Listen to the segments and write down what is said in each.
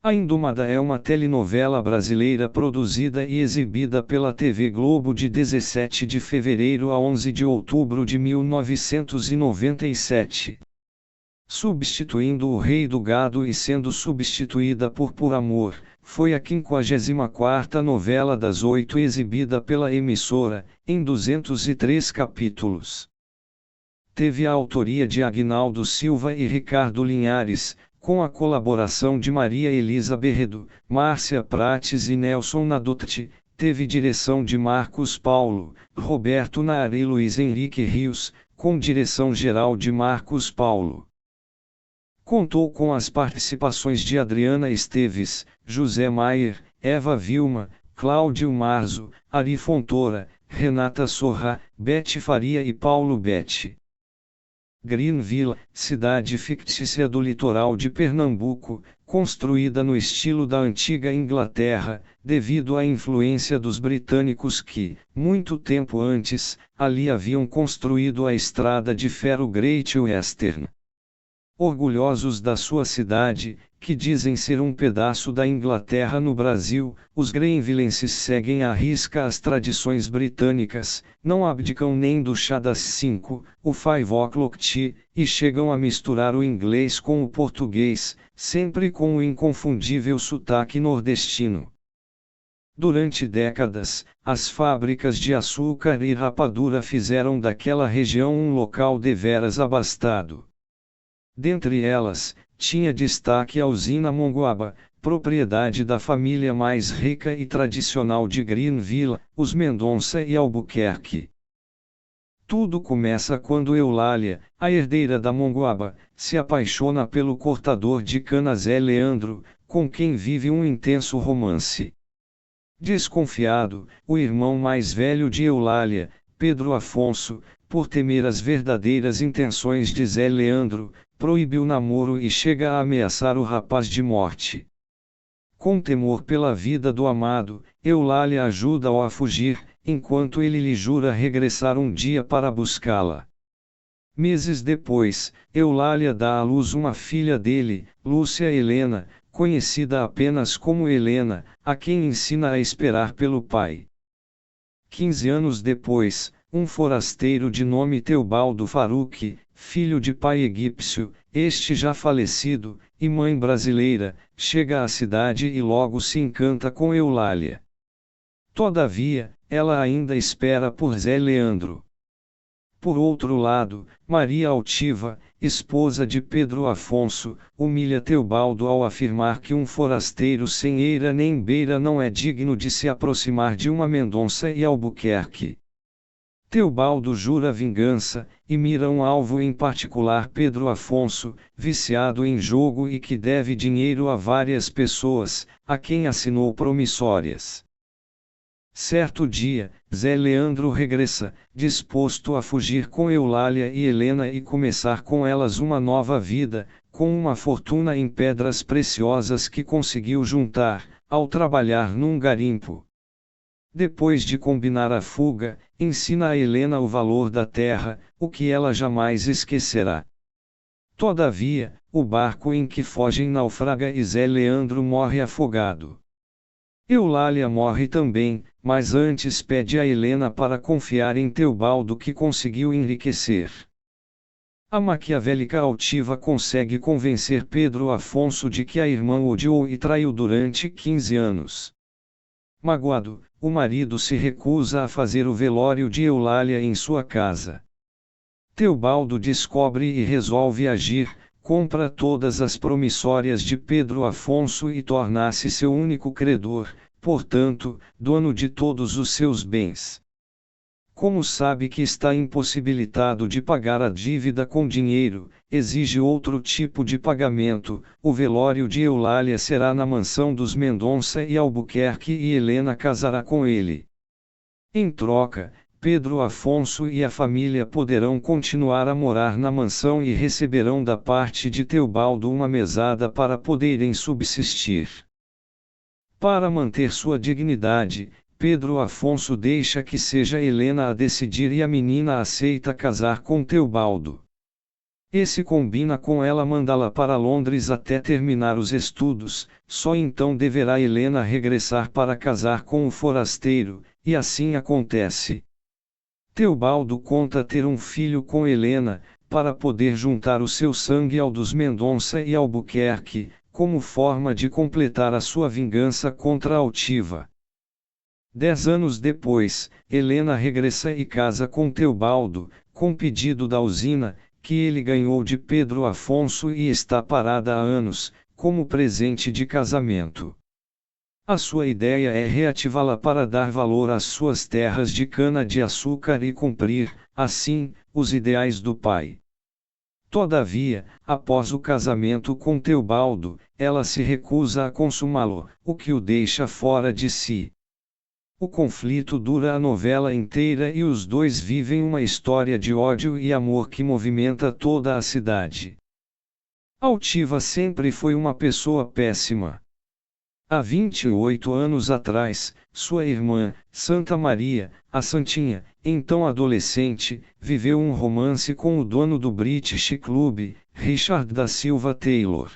A Indomada é uma telenovela brasileira produzida e exibida pela TV Globo de 17 de fevereiro a 11 de outubro de 1997. Substituindo O Rei do Gado e sendo substituída Por Amor, foi a 54ª novela das 8 exibida pela emissora, em 203 capítulos. Teve a autoria de Aguinaldo Silva e Ricardo Linhares, com a colaboração de Maria Elisa Berredo, Márcia Prates e Nelson Nadutti. Teve direção de Marcos Paulo, Roberto Nara e Luiz Henrique Rios, com direção geral de Marcos Paulo. Contou com as participações de Adriana Esteves, José Maier, Eva Vilma, Cláudio Marzo, Ari Fontoura, Renata Sorra, Bete Faria e Paulo Betti. Greenville, cidade fictícia do litoral de Pernambuco, construída no estilo da antiga Inglaterra, devido à influência dos britânicos que, muito tempo antes, ali haviam construído a estrada de ferro Great Western. Orgulhosos da sua cidade, que dizem ser um pedaço da Inglaterra no Brasil, os greenvillenses seguem à risca as tradições britânicas, não abdicam nem do chá das 5, o 5 o'clock tea, e chegam a misturar o inglês com o português, sempre com o inconfundível sotaque nordestino. Durante décadas, as fábricas de açúcar e rapadura fizeram daquela região um local deveras abastado. Dentre elas, tinha destaque a usina Monguaba, propriedade da família mais rica e tradicional de Greenville, os Mendonça e Albuquerque. Tudo começa quando Eulália, a herdeira da Monguaba, se apaixona pelo cortador de cana Zé Leandro, com quem vive um intenso romance. Desconfiado, o irmão mais velho de Eulália, Pedro Afonso, por temer as verdadeiras intenções de Zé Leandro, proíbe o namoro e chega a ameaçar o rapaz de morte. Com temor pela vida do amado, Eulália ajuda-o a fugir, enquanto ele lhe jura regressar um dia para buscá-la. Meses depois, Eulália dá à luz uma filha dele, Lúcia Helena, conhecida apenas como Helena, a quem ensina a esperar pelo pai. 15 anos depois, um forasteiro de nome Teobaldo Faruque, filho de pai egípcio, este já falecido, e mãe brasileira, chega à cidade e logo se encanta com Eulália. Todavia, ela ainda espera por Zé Leandro. Por outro lado, Maria Altiva, esposa de Pedro Afonso, humilha Teobaldo ao afirmar que um forasteiro sem eira nem beira não é digno de se aproximar de uma Mendonça e Albuquerque. Teobaldo jura vingança, e mira um alvo em particular Pedro Afonso, viciado em jogo e que deve dinheiro a várias pessoas, a quem assinou promissórias. Certo dia, Zé Leandro regressa, disposto a fugir com Eulália e Helena e começar com elas uma nova vida, com uma fortuna em pedras preciosas que conseguiu juntar, ao trabalhar num garimpo. Depois de combinar a fuga, ensina a Helena o valor da terra, o que ela jamais esquecerá. Todavia, o barco em que fogem naufraga e Zé Leandro morre afogado. Eulália morre também, mas antes pede a Helena para confiar em Teobaldo que conseguiu enriquecer. A maquiavélica Altiva consegue convencer Pedro Afonso de que a irmã odiou e traiu durante 15 anos. Magoado, o marido se recusa a fazer o velório de Eulália em sua casa. Teobaldo descobre e resolve agir, compra todas as promissórias de Pedro Afonso e torna-se seu único credor, portanto, dono de todos os seus bens. Como sabe que está impossibilitado de pagar a dívida com dinheiro, exige outro tipo de pagamento. O velório de Eulália será na mansão dos Mendonça e Albuquerque e Helena casará com ele. Em troca, Pedro Afonso e a família poderão continuar a morar na mansão e receberão da parte de Teobaldo uma mesada para poderem subsistir. Para manter sua dignidade, Pedro Afonso deixa que seja Helena a decidir e a menina aceita casar com Teobaldo. Esse combina com ela mandá-la para Londres até terminar os estudos, só então deverá Helena regressar para casar com o forasteiro, e assim acontece. Teobaldo conta ter um filho com Helena, para poder juntar o seu sangue ao dos Mendonça e Albuquerque, como forma de completar a sua vingança contra Altiva. 10 anos depois, Helena regressa e casa com Teobaldo, com pedido da usina, que ele ganhou de Pedro Afonso e está parada há anos, como presente de casamento. A sua ideia é reativá-la para dar valor às suas terras de cana-de-açúcar e cumprir, assim, os ideais do pai. Todavia, após o casamento com Teobaldo, ela se recusa a consumá-lo, o que o deixa fora de si. O conflito dura a novela inteira e os dois vivem uma história de ódio e amor que movimenta toda a cidade. Altiva sempre foi uma pessoa péssima. Há 28 anos atrás, sua irmã, Santa Maria, a Santinha, então adolescente, viveu um romance com o dono do British Club, Richard da Silva Taylor.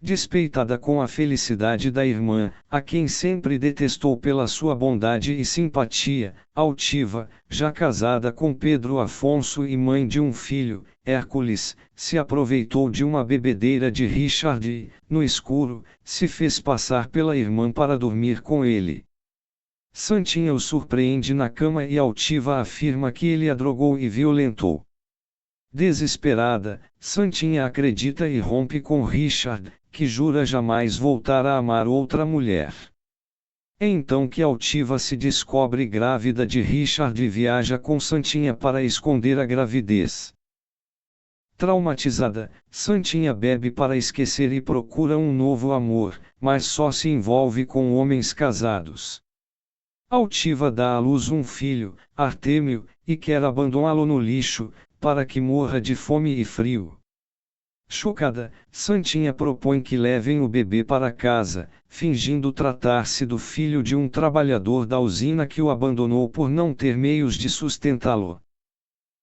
Despeitada com a felicidade da irmã, a quem sempre detestou pela sua bondade e simpatia, Altiva, já casada com Pedro Afonso e mãe de um filho, Hércules, se aproveitou de uma bebedeira de Richard e, no escuro, se fez passar pela irmã para dormir com ele. Santinha o surpreende na cama e Altiva afirma que ele a drogou e violentou. Desesperada, Santinha acredita e rompe com Richard, que jura jamais voltar a amar outra mulher. É então que Altiva se descobre grávida de Richard e viaja com Santinha para esconder a gravidez. Traumatizada, Santinha bebe para esquecer e procura um novo amor, mas só se envolve com homens casados. Altiva dá à luz um filho, Artêmio, e quer abandoná-lo no lixo, para que morra de fome e frio. Chocada, Santinha propõe que levem o bebê para casa, fingindo tratar-se do filho de um trabalhador da usina que o abandonou por não ter meios de sustentá-lo.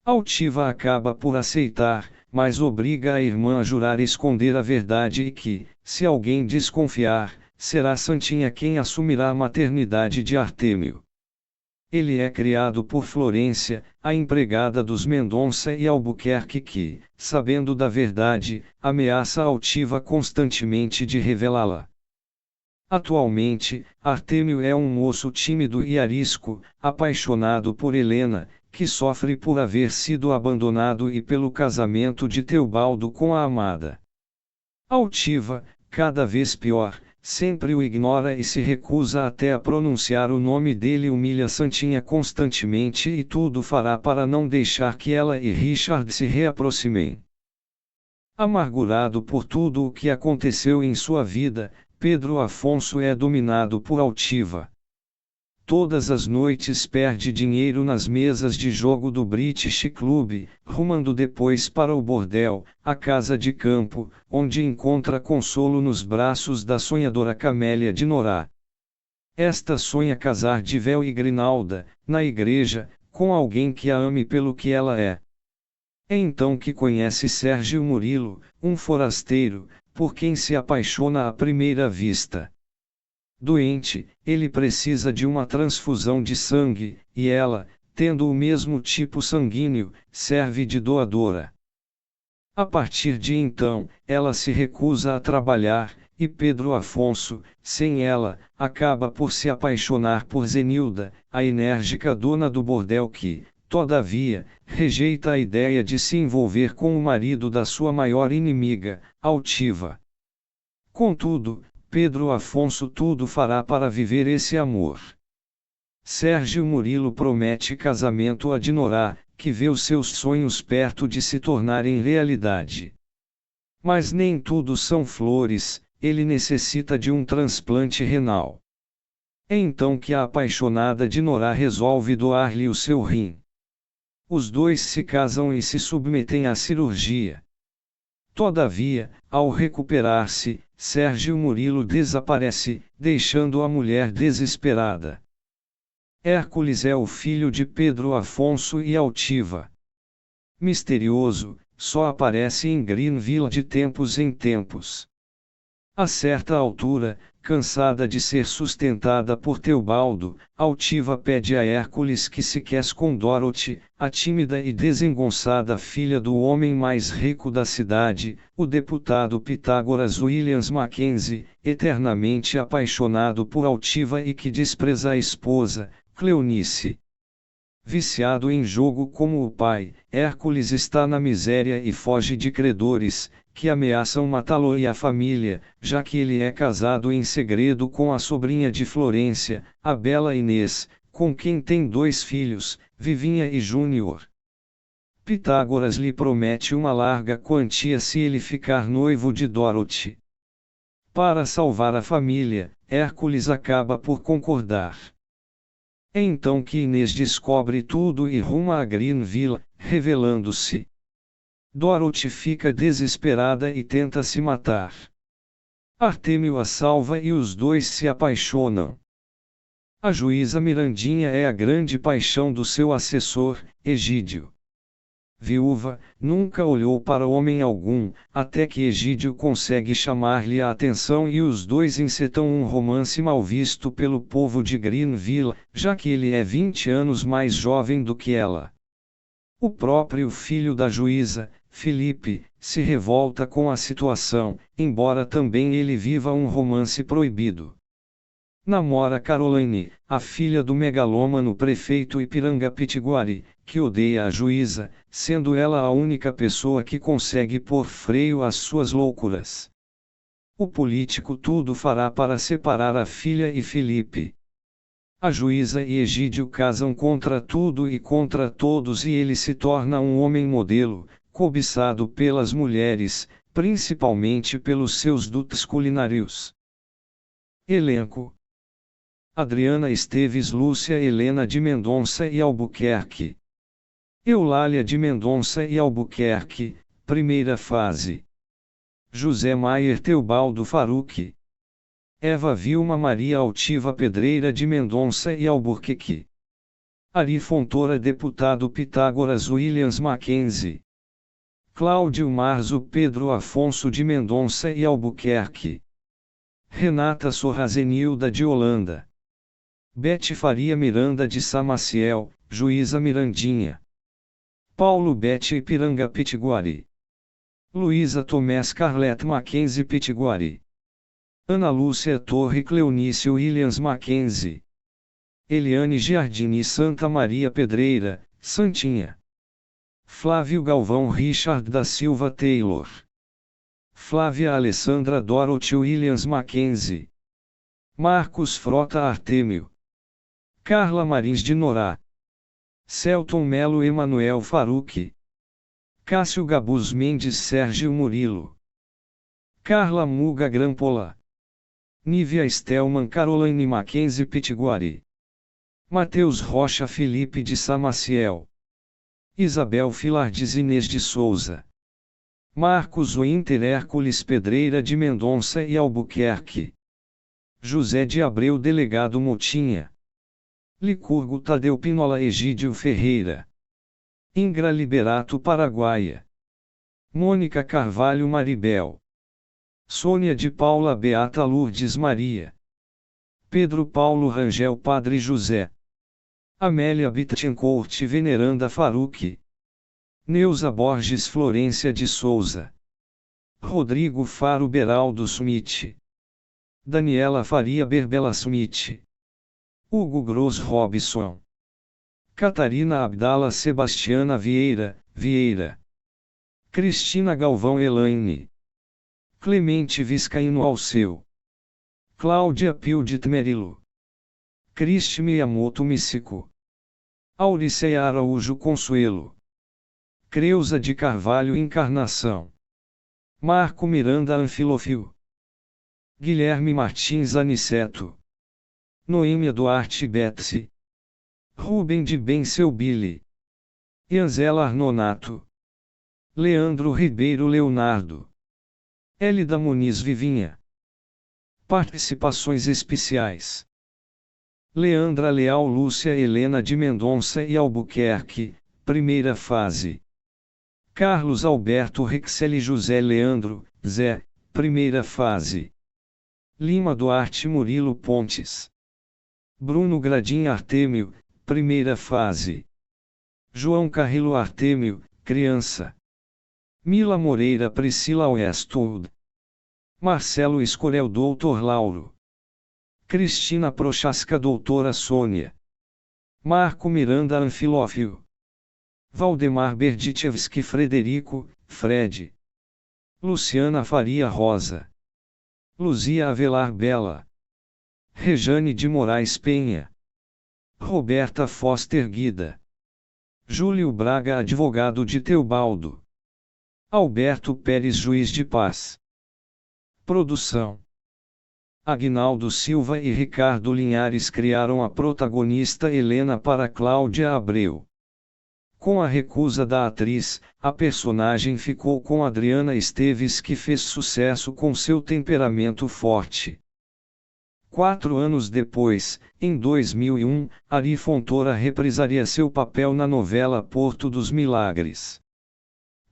Altiva acaba por aceitar, mas obriga a irmã a jurar esconder a verdade e que, se alguém desconfiar, será Santinha quem assumirá a maternidade de Artêmio. Ele é criado por Florência, a empregada dos Mendonça e Albuquerque que, sabendo da verdade, ameaça Altiva constantemente de revelá-la. Atualmente, Artêmio é um moço tímido e arisco, apaixonado por Helena, que sofre por haver sido abandonado e pelo casamento de Teobaldo com a amada. Altiva, cada vez pior, sempre o ignora e se recusa até a pronunciar o nome dele, humilha Santinha constantemente e tudo fará para não deixar que ela e Richard se reaproximem. Amargurado por tudo o que aconteceu em sua vida, Pedro Afonso é dominado por Altiva. Todas as noites perde dinheiro nas mesas de jogo do British Club, rumando depois para o bordel, a casa de campo, onde encontra consolo nos braços da sonhadora Camélia de Norá. Esta sonha casar de véu e grinalda, na igreja, com alguém que a ame pelo que ela é. É então que conhece Sérgio Murilo, um forasteiro, por quem se apaixona à primeira vista. Doente, ele precisa de uma transfusão de sangue, e ela, tendo o mesmo tipo sanguíneo, serve de doadora. A partir de então, ela se recusa a trabalhar, e Pedro Afonso, sem ela, acaba por se apaixonar por Zenilda, a enérgica dona do bordel que, todavia, rejeita a ideia de se envolver com o marido da sua maior inimiga, Altiva. Contudo, Pedro Afonso tudo fará para viver esse amor. Sérgio Murilo promete casamento a Dinorá, que vê os seus sonhos perto de se tornarem realidade. Mas nem tudo são flores, ele necessita de um transplante renal. É então que a apaixonada Dinorá resolve doar-lhe o seu rim. Os dois se casam e se submetem à cirurgia. Todavia, ao recuperar-se, Sérgio Murilo desaparece, deixando a mulher desesperada. Hércules é o filho de Pedro Afonso e Altiva. Misterioso, só aparece em Greenville de tempos em tempos. A certa altura, cansada de ser sustentada por Teobaldo, altiva pede a Hércules que se quer com Dorothy, a tímida e desengonçada filha do homem mais rico da cidade, o deputado Pitágoras Williams Mackenzie, eternamente apaixonado por altiva e que despreza a esposa, Cleonice. Viciado em jogo como o pai, Hércules está na miséria e foge de credores, que ameaçam matá-lo e a família, já que ele é casado em segredo com a sobrinha de Florência, a bela Inês, com quem tem 2 filhos, Vivinha e Júnior. Pitágoras lhe promete uma larga quantia se ele ficar noivo de Dorothy. Para salvar a família, Hércules acaba por concordar. É então que Inês descobre tudo e ruma a Greenville, revelando-se. Dorothy fica desesperada e tenta se matar. Artêmio a salva e os dois se apaixonam. A juíza Mirandinha é a grande paixão do seu assessor, Egídio. Viúva, nunca olhou para homem algum, até que Egídio consegue chamar-lhe a atenção e os dois encetam um romance mal visto pelo povo de Greenville, já que ele é 20 anos mais jovem do que ela. O próprio filho da juíza, Felipe, se revolta com a situação, embora também ele viva um romance proibido. Namora Caroline, a filha do megalômano prefeito Ipiranga Pitiguari, que odeia a juíza, sendo ela a única pessoa que consegue pôr freio às suas loucuras. O político tudo fará para separar a filha e Felipe. A juíza e Egídio casam contra tudo e contra todos e ele se torna um homem modelo, cobiçado pelas mulheres, principalmente pelos seus dotes culinários. Elenco: Adriana Esteves, Lúcia Helena de Mendonça e Albuquerque. Eulália de Mendonça e Albuquerque, primeira fase. José Maier Teobaldo Faruque. Eva Vilma Maria Altiva Pedreira de Mendonça e Albuquerque. Ari Fontoura Deputado Pitágoras Williams Mackenzie. Cláudio Marzo Pedro Afonso de Mendonça e Albuquerque. Renata Sorrazenilda de Holanda. Bete Faria Miranda de São Maciel, Juíza Mirandinha. Paulo Bete Ipiranga Pitiguari. Luísa Tomé Scarlett Mackenzie Pitiguari. Ana Lúcia Torre Cleonice Williams Mackenzie. Eliane Giardini Santa Maria Pedreira, Santinha. Flávio Galvão Richard da Silva Taylor. Flávia Alessandra Dorothy Williams Mackenzie. Marcos Frota Artêmio. Carla Marins de Norá. Celton Melo Emanuel Faruque. Cássio Gabus Mendes Sérgio Murilo. Carla Muga Grampola. Nívia Stelman Caroline Mackenzie Pitiguari. Mateus Rocha Felipe de São Maciel. Isabel Filardes Inês de Souza. Marcos Winter Hércules Pedreira de Mendonça e Albuquerque. José de Abreu Delegado Motinha. Licurgo Tadeu Pinola Egídio Ferreira. Ingra Liberato Paraguaia. Mônica Carvalho Maribel. Sônia de Paula Beata Lourdes Maria. Pedro Paulo Rangel Padre José. Amélia Bittencourt Veneranda Faruque. Neuza Borges Florência de Souza. Rodrigo Faro Beraldo Smith. Daniela Faria Berbela Smith. Hugo Gross Robson. Catarina Abdala Sebastiana Vieira. Cristina Galvão Elaine. Clemente Viscaíno Alceu. Cláudia Pildit Merilo. Cristi Miyamoto Missico. Auriceia Araújo Consuelo. Creuza de Carvalho Encarnação. Marco Miranda Anfilofio. Guilherme Martins Aniceto. Noêmia Duarte Betsy. Rubem de Benseu Billy. Ianzela Arnonato. Leandro Ribeiro Leonardo. Hélida Muniz Vivinha. Participações especiais: Leandra Leal Lúcia Helena de Mendonça e Albuquerque, primeira fase. Carlos Alberto Rexelli José Leandro, Zé, primeira fase. Lima Duarte Murilo Pontes. Bruno Gradim Artêmio, primeira fase. João Carrilo Artêmio, criança. Mila Moreira Priscila Westwood. Marcelo Escorel Doutor Lauro. Cristina Prochaska Doutora Sônia. Marco Miranda Anfilófio. Valdemar Berdichevski Frederico, Fred. Luciana Faria Rosa. Luzia Avelar Bela. Rejane de Moraes Penha. Roberta Foster Guida. Júlio Braga Advogado de Teobaldo. Alberto Pérez Juiz de Paz. Produção: Aguinaldo Silva e Ricardo Linhares criaram a protagonista Helena para Cláudia Abreu. Com a recusa da atriz, a personagem ficou com Adriana Esteves, que fez sucesso com seu temperamento forte. 4 anos depois, em 2001, Ari Fontoura reprisaria seu papel na novela Porto dos Milagres.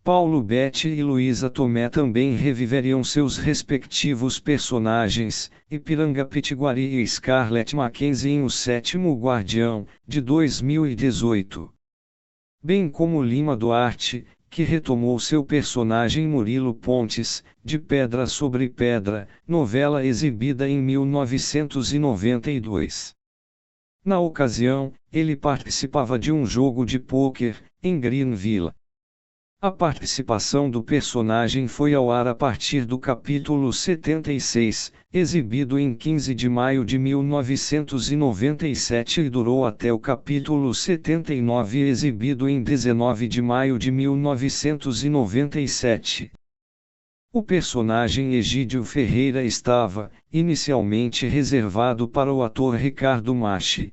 Paulo Betti e Luísa Tomé também reviveriam seus respectivos personagens, Ipiranga Pitiguari e Scarlett Mackenzie em O Sétimo Guardião, de 2018. Bem como Lima Duarte, que retomou seu personagem Murilo Pontes, de Pedra sobre Pedra, novela exibida em 1992. Na ocasião, ele participava de um jogo de pôquer, em Greenville. A participação do personagem foi ao ar a partir do capítulo 76, exibido em 15 de maio de 1997 e durou até o capítulo 79, exibido em 19 de maio de 1997. O personagem Egídio Ferreira estava, inicialmente reservado para o ator Ricardo Machi.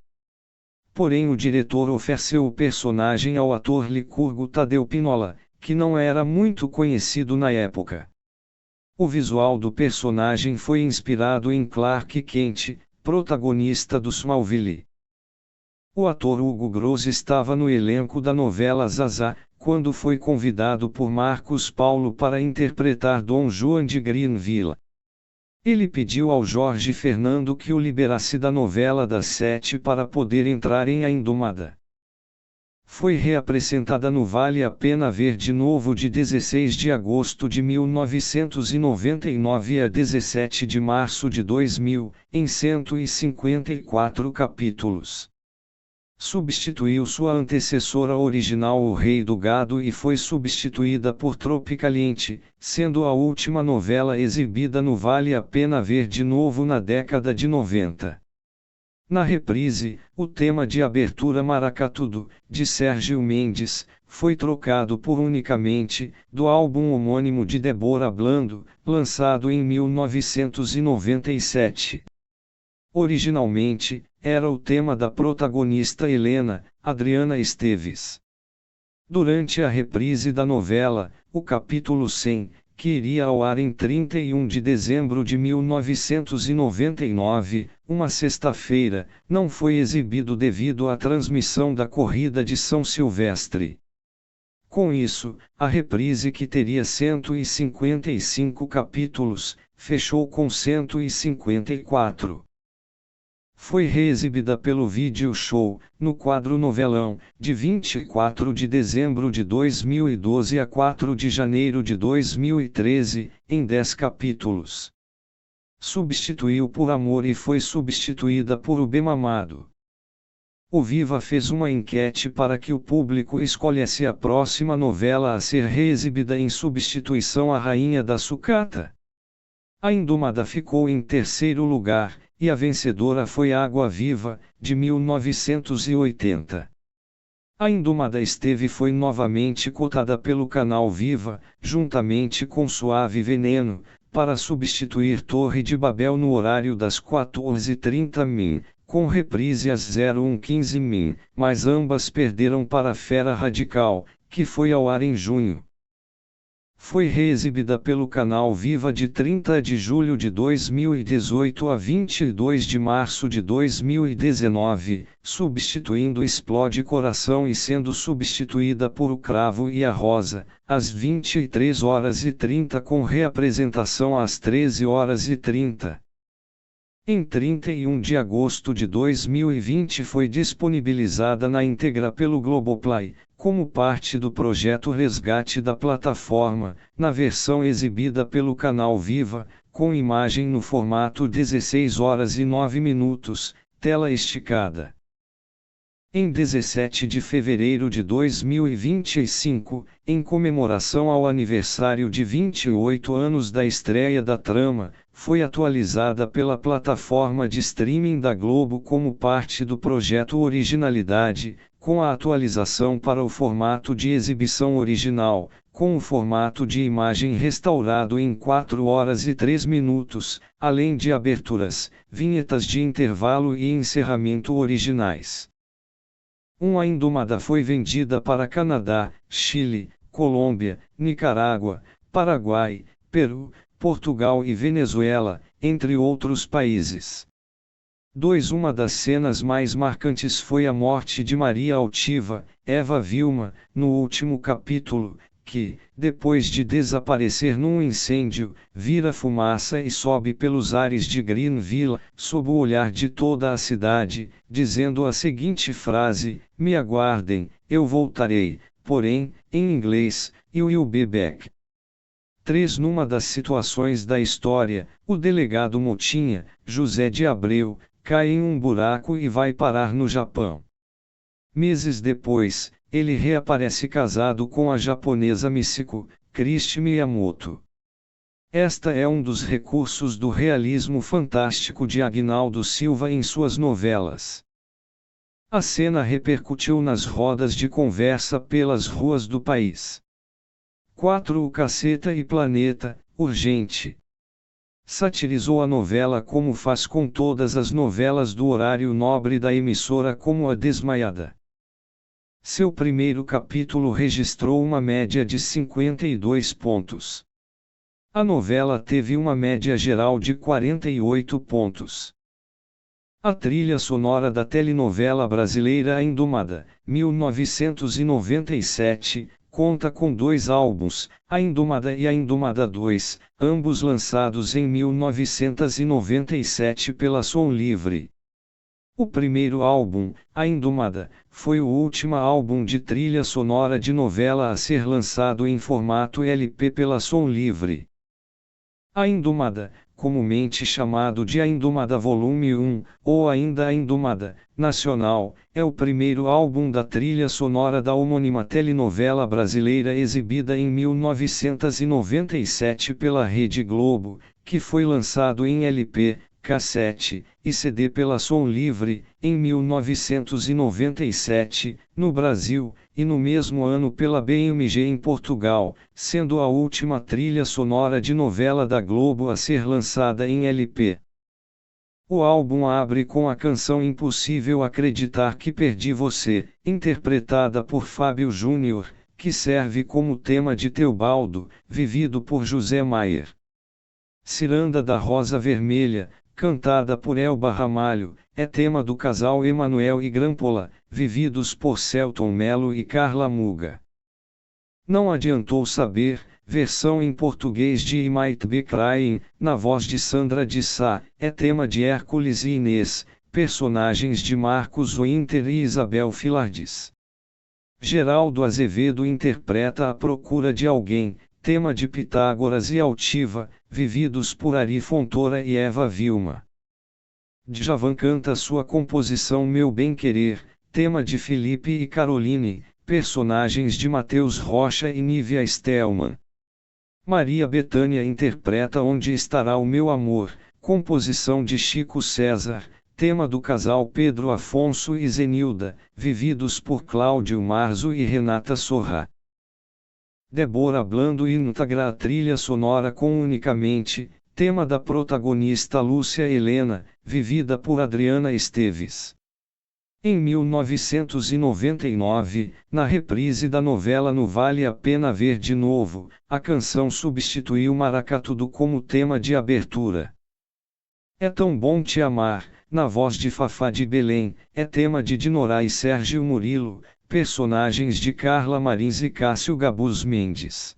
Porém o diretor ofereceu o personagem ao ator Licurgo Tadeu Pinola, que não era muito conhecido na época. O visual do personagem foi inspirado em Clark Kent, protagonista do Smallville. O ator Hugo Gross estava no elenco da novela Zazá, quando foi convidado por Marcos Paulo para interpretar Dom Juan de Greenville. Ele pediu ao Jorge Fernando que o liberasse da novela das 7 para poder entrar em A Indomada. Foi reapresentada no Vale a Pena Ver de Novo de 16 de agosto de 1999 a 17 de março de 2000, em 154 capítulos. Substituiu sua antecessora original O Rei do Gado e foi substituída por Tropicaliente, sendo a última novela exibida no Vale a Pena Ver de Novo na década de 90. Na reprise, o tema de abertura Maracatudo, de Sérgio Mendes, foi trocado por Unicamente, do álbum homônimo de Débora Blando, lançado em 1997. Originalmente, era o tema da protagonista Helena, Adriana Esteves. Durante a reprise da novela, o capítulo 100, que iria ao ar em 31 de dezembro de 1999, uma sexta-feira, não foi exibido devido à transmissão da corrida de São Silvestre. Com isso, a reprise, que teria 155 capítulos, fechou com 154. Foi reexibida pelo Video Show, no quadro Novelão, de 24 de dezembro de 2012 a 4 de janeiro de 2013, em 10 capítulos. Substituiu Por Amor e foi substituída por O Bem Mamado. O Viva fez uma enquete para que o público escolhesse a próxima novela a ser reexibida em substituição à Rainha da Sucata. A Indomada ficou em terceiro lugar, e a vencedora foi Água Viva, de 1980. A Indomada foi novamente cotada pelo canal Viva, juntamente com Suave Veneno, para substituir Torre de Babel no horário das 14h30 min, com reprise às 01:15 min, mas ambas perderam para Fera Radical, que foi ao ar em junho. Foi reexibida pelo canal Viva de 30 de julho de 2018 a 22 de março de 2019, substituindo Explode Coração e sendo substituída por O Cravo e a Rosa, às 23h30 com reapresentação às 13h30. Em 31 de agosto de 2020 foi disponibilizada na íntegra pelo Globoplay, como parte do projeto Resgate da plataforma, na versão exibida pelo canal Viva, com imagem no formato 16h09, tela esticada. Em 17 de fevereiro de 2025, em comemoração ao aniversário de 28 anos da estreia da trama, foi atualizada pela plataforma de streaming da Globo como parte do projeto Originalidade, com a atualização para o formato de exibição original, com o formato de imagem restaurado em 4h03, além de aberturas, vinhetas de intervalo e encerramento originais. A Indomada foi vendida para Canadá, Chile, Colômbia, Nicarágua, Paraguai, Peru, Portugal e Venezuela, entre outros países. Uma das cenas mais marcantes foi a morte de Maria Altiva, Eva Vilma, no último capítulo, que, depois de desaparecer num incêndio, vira fumaça e sobe pelos ares de Greenville, sob o olhar de toda a cidade, dizendo a seguinte frase: "Me aguardem, eu voltarei", porém, em inglês, "You will be back". Numa das situações da história, o delegado Motinha, José de Abreu, cai em um buraco e vai parar no Japão. Meses depois, ele reaparece casado com a japonesa Misiko, Christy Miyamoto. Esta é um dos recursos do realismo fantástico de Aguinaldo Silva em suas novelas. A cena repercutiu nas rodas de conversa pelas ruas do país. O Caceta e Planeta, urgente. Satirizou a novela como faz com todas as novelas do horário nobre da emissora, como A Desmaiada. Seu primeiro capítulo registrou uma média de 52 pontos. A novela teve uma média geral de 48 pontos. A trilha sonora da telenovela brasileira A Indomada, 1997, conta com 2 álbuns, A Indomada e A Indomada 2, ambos lançados em 1997 pela Som Livre. O primeiro álbum, A Indomada, foi o último álbum de trilha sonora de novela a ser lançado em formato LP pela Som Livre. A Indomada, comumente chamado de A Indomada Volume 1, ou ainda A Indomada Nacional, é o primeiro álbum da trilha sonora da homônima telenovela brasileira exibida em 1997 pela Rede Globo, que foi lançado em LP, cassete e CD pela Som Livre, em 1997, no Brasil, e no mesmo ano pela BMG em Portugal, sendo a última trilha sonora de novela da Globo a ser lançada em LP. O álbum abre com a canção Impossível Acreditar que Perdi Você, interpretada por Fábio Júnior, que serve como tema de Teobaldo, vivido por José Maier. Ciranda da Rosa Vermelha, cantada por Elba Ramalho, é tema do casal Emanuel e Grampola, vividos por Selton Mello e Carla Muga. Não adiantou saber, versão em português de I Might Be Crying, na voz de Sandra de Sá, é tema de Hércules e Inês, personagens de Marcos Winter e Isabel Filardes. Geraldo Azevedo interpreta A Procura de Alguém, tema de Pitágoras e Altiva, vividos por Ari Fontoura e Eva Vilma. Djavan canta sua composição Meu Bem Querer, tema de Felipe e Caroline, personagens de Matheus Rocha e Nívia Stelman. Maria Bethânia interpreta Onde Estará o Meu Amor, composição de Chico César, tema do casal Pedro Afonso e Zenilda, vividos por Cláudio Marzo e Renata Sorra. Débora Blando integra a trilha sonora com Unicamente, tema da protagonista Lúcia Helena, vivida por Adriana Esteves. Em 1999, na reprise da novela No Vale a Pena Ver de Novo, a canção substituiu Maracatudo como tema de abertura. É Tão Bom Te Amar, na voz de Fafá de Belém, é tema de Dinorá e Sérgio Murilo, personagens de Carla Marins e Cássio Gabus Mendes.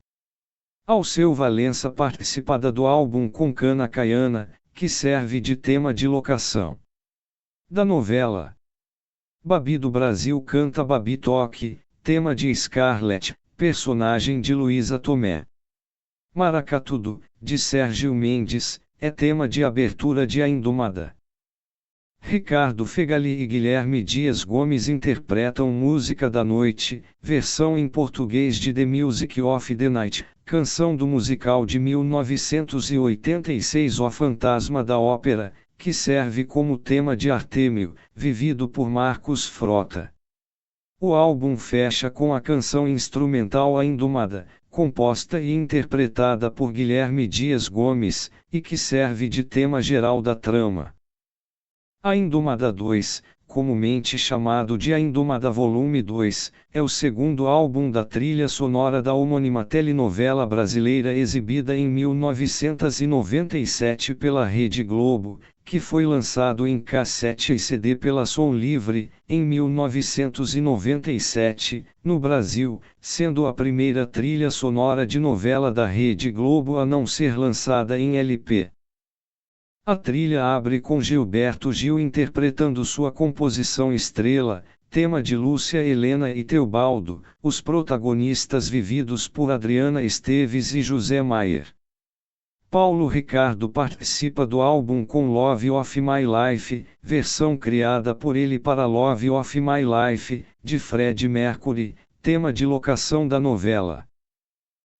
Alceu Valença participada do álbum com Cana Caiana, que serve de tema de locação da novela. Babi do Brasil canta Babi Toque, tema de Scarlett, personagem de Luísa Tomé. Maracatudo, de Sérgio Mendes, é tema de abertura de A Indomada. Ricardo Fegali e Guilherme Dias Gomes interpretam Música da Noite, versão em português de The Music of the Night, canção do musical de 1986 O Fantasma da Ópera, que serve como tema de Artêmio, vivido por Marcos Frota. O álbum fecha com a canção instrumental A Indomada, composta e interpretada por Guilherme Dias Gomes, e que serve de tema geral da trama. A Indomada 2, comumente chamado de A Indomada Volume 2, é o segundo álbum da trilha sonora da homônima telenovela brasileira exibida em 1997 pela Rede Globo, que foi lançado em cassete e CD pela Som Livre, em 1997, no Brasil, sendo a primeira trilha sonora de novela da Rede Globo a não ser lançada em LP. A trilha abre com Gilberto Gil interpretando sua composição Estrela, tema de Lúcia Helena e Teobaldo, os protagonistas vividos por Adriana Esteves e José Maier. Paulo Ricardo participa do álbum com Love of My Life, versão criada por ele para Love of My Life, de Freddie Mercury, tema de locação da novela.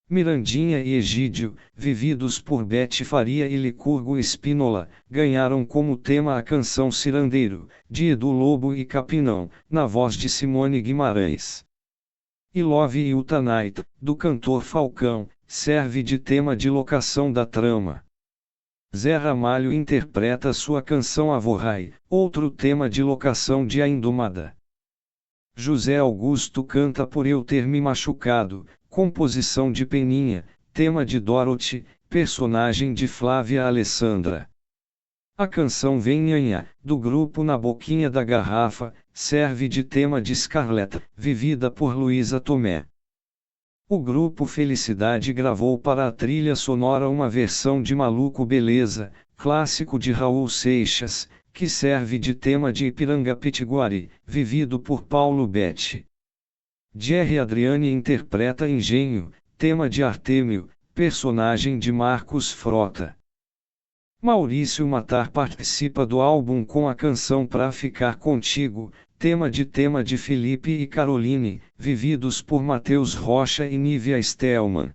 Mirandinha e Egídio, vividos por Bete Faria e Licurgo Spínola, ganharam como tema a canção Cirandeiro, de Edu Lobo e Capinão, na voz de Simone Guimarães. E Love You Tonight, do cantor Falcão, serve de tema de locação da trama. Zé Ramalho interpreta sua canção Avorrai, outro tema de locação de A Indomada. José Augusto canta Por Eu Ter Me Machucado, composição de Peninha, tema de Dorothy, personagem de Flávia Alessandra. A canção Venhanha, do grupo Na Boquinha da Garrafa, serve de tema de Scarlett, vivida por Luísa Tomé. O grupo Felicidade gravou para a trilha sonora uma versão de Maluco Beleza, clássico de Raul Seixas, que serve de tema de Ipiranga Pitiguari, vivido por Paulo Betti. Jerry Adriani interpreta Engenho, tema de Artêmio, personagem de Marcos Frota. Maurício Matar participa do álbum com a canção Pra Ficar Contigo, tema de Felipe e Caroline, vividos por Matheus Rocha e Nívia Stelman.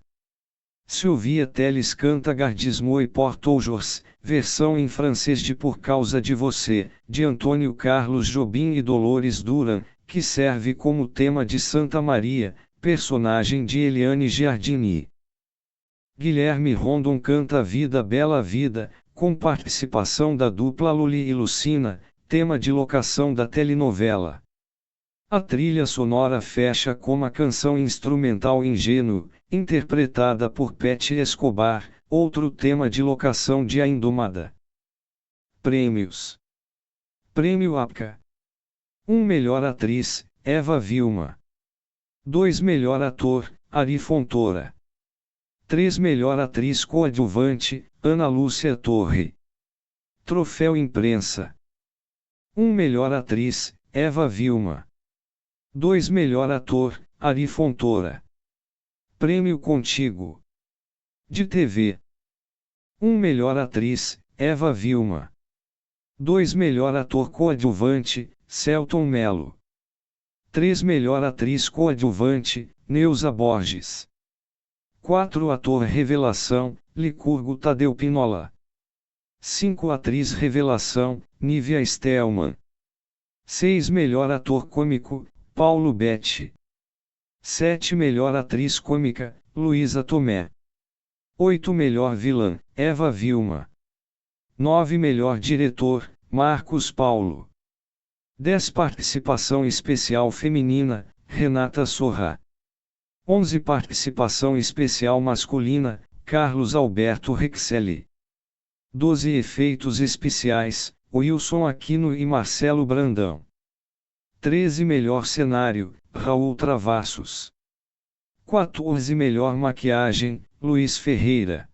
Sylvia Teles canta Gardismo e Portojors, versão em francês de Por Causa de Você, de Antônio Carlos Jobim e Dolores Duran, que serve como tema de Santa Maria, personagem de Eliane Giardini. Guilherme Rondon canta Vida Bela Vida, com participação da dupla Luli e Lucina, tema de locação da telenovela. A trilha sonora fecha com a canção instrumental Ingênuo, interpretada por Pete Escobar, outro tema de locação de A Indomada. Prêmios: Prêmio APCA. 1 Melhor Atriz, Eva Vilma. 2 Melhor Ator, Ari Fontoura. 3 Melhor Atriz Coadjuvante, Ana Lúcia Torre. Troféu Imprensa. 1 Melhor Atriz, Eva Vilma. 2 Melhor Ator, Ari Fontoura. Prêmio Contigo. De TV. 1 Melhor Atriz, Eva Vilma. 2 Melhor Ator Coadjuvante, Selton Mello. 3 Melhor Atriz Coadjuvante, Neuza Borges. 4 Ator Revelação, Licurgo Tadeu Pinola. 5 Atriz Revelação, Nívia Stelman. 6 Melhor Ator Cômico, Paulo Betti. 7 Melhor Atriz Cômica, Luísa Tomé. 8 Melhor Vilã, Eva Vilma. 9 Melhor Diretor, Marcos Paulo. 10 Participação especial feminina, Renata Sorra. 11 Participação especial masculina, Carlos Alberto Rexelli. 12 Efeitos especiais, Wilson Aquino e Marcelo Brandão. 13 Melhor cenário, Raul Travassos. 14 Melhor maquiagem, Luiz Ferreira.